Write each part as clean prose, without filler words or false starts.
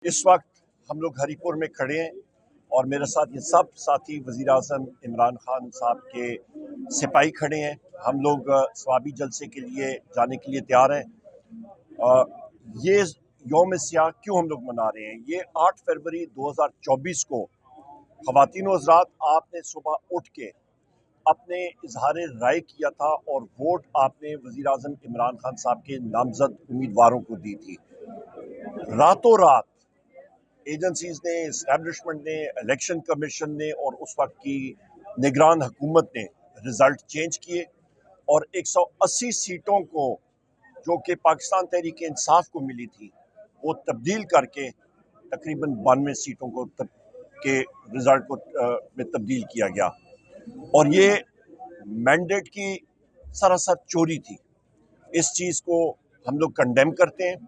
इस वक्त हम लोग हरीपुर में खड़े हैं और मेरे साथ ये सब साथी वज़ीर आज़म इमरान खान साहब के सिपाही खड़े हैं। हम लोग स्वाबी जलसे के लिए जाने के लिए तैयार हैं। ये यौम सियाह क्यों हम लोग मना रहे हैं? ये 8 फरवरी 2024 को ख़वातीन व हज़रात आपने सुबह उठ के अपने इजहार राय किया था और वोट आपने वज़ीर आज़म इमरान खान साहब के नामजद उम्मीदवारों को दी थी। रातों रात एजेंसीज ने, इस्टेब्लिशमेंट ने, इलेक्शन कमीशन ने और उस वक्त की निगरान हुकूमत ने रिजल्ट चेंज किए और 180 सीटों को जो कि पाकिस्तान तहरीक इंसाफ को मिली थी वो तब्दील करके तकरीबन 92 सीटों को के रिजल्ट को में तब्दील किया गया और ये मैंडेट की सरासर चोरी थी। इस चीज़ को हम लोग कंडेम करते हैं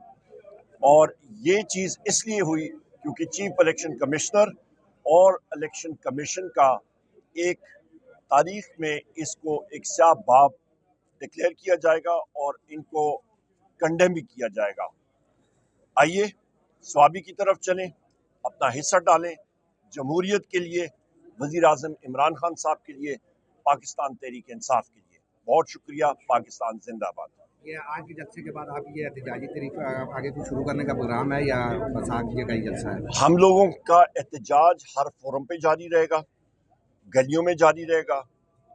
और ये चीज़ इसलिए हुई क्योंकि चीफ इलेक्शन कमिश्नर और इलेक्शन कमीशन का एक तारीख में इसको एक स्याह बाब डिक्लेयर किया जाएगा और इनको कंडेम भी किया जाएगा। आइए स्वाबी की तरफ चलें, अपना हिस्सा डालें जमहूरियत के लिए, वज़ीर आज़म इमरान खान साहब के लिए, पाकिस्तान तहरीक इंसाफ के लिए। बहुत शुक्रिया। पाकिस्तान जिंदाबाद। ये आज के जलसे के बाद आप ये एहतजाजी तरीका आगे को शुरू करने का प्रोग्राम है या बस आज ये का ही जलसा है? हम लोगों का एहतजाज हर फोरम पे जारी रहेगा, गलियों में जारी रहेगा,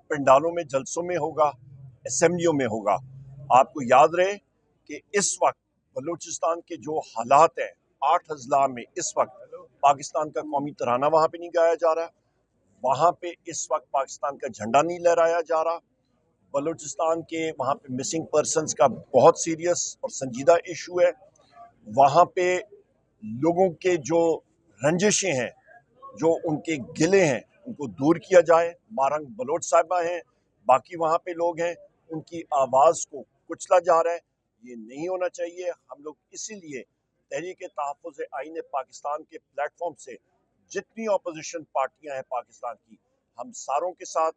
पंडालों में, जलसों में होगा, असेंबलियों में होगा। आपको याद रहे कि इस वक्त बलूचिस्तान के जो हालात हैं, 8 अजला में इस वक्त पाकिस्तान का कौमी तराना वहाँ पे नहीं गाया जा रहा, वहाँ पे इस वक्त पाकिस्तान का झंडा नहीं लहराया जा रहा। बलूचिस्तान के वहाँ पे मिसिंग पर्सनस का बहुत सीरियस और संजीदा इशू है। वहाँ पे लोगों के जो रंजिशें हैं, जो उनके गिले हैं, उनको दूर किया जाए। मारंग बलोच साहिबा हैं, बाकी वहाँ पे लोग हैं, उनकी आवाज़ को कुचला जा रहा है। ये नहीं होना चाहिए। हम लोग इसीलिए तहरीक तहफ़्फ़ुज़ आईन पाकिस्तान के प्लेटफॉर्म से जितनी अपोजिशन पार्टियां हैं पाकिस्तान की, हम सारों के साथ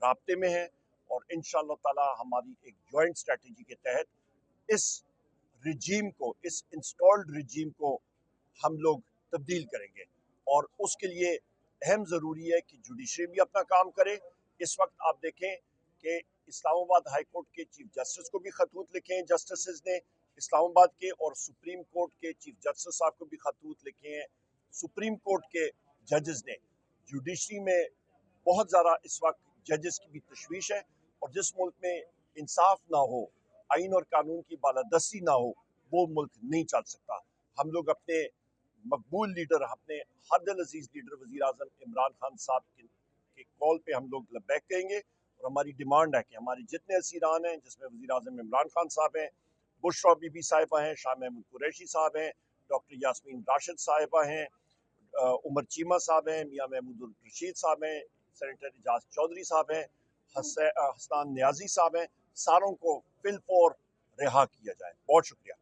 राब्ते में हैं और इंशाअल्लाह ताला हमारी एक जॉइंट स्ट्रेटजी के तहत इस रिजीम को, इस इंस्टॉल्ड रिजीम को हम लोग तब्दील करेंगे और उसके लिए अहम ज़रूरी है कि जुडिशरी भी अपना काम करे। इस वक्त आप देखें कि इस्लामाबाद हाई कोर्ट के चीफ जस्टिस को भी खतूत लिखे हैं जस्टिस ने इस्लामाबाद के, और सुप्रीम कोर्ट के चीफ जस्टिस साहब को भी खतूत लिखे हैं सुप्रीम कोर्ट के जजेस ने। जुडिशरी में बहुत ज़्यादा इस वक्त जजेस की भी तशवीश है और जिस मुल्क में इंसाफ ना हो, आइन और कानून की बालादस्ती ना हो, वो मुल्क नहीं चल सकता। हम लोग अपने मकबूल लीडर, अपने हर दिल अजीज लीडर वज़ीर आज़म इमरान खान साहब के कॉल पे हम लोग लब्बैक कहेंगे और हमारी डिमांड है कि हमारे जितने असीरान हैं, जिसमें वज़ीर आज़म इमरान खान साहब हैं, बुशरा बीबी साहिबा हैं, शाह महमूद कुरैशी साहब हैं, डॉक्टर यास्मीन राशिद साहिबा हैं, उमर चीमा साहब हैं, मियाँ महमूद रशीद साहब हैं, सेनेटर एजाज चौधरी साहब हैं, हसनान न्याजी साहब हैं, सारों को फिल फॉर रिहा किया जाए। बहुत शुक्रिया।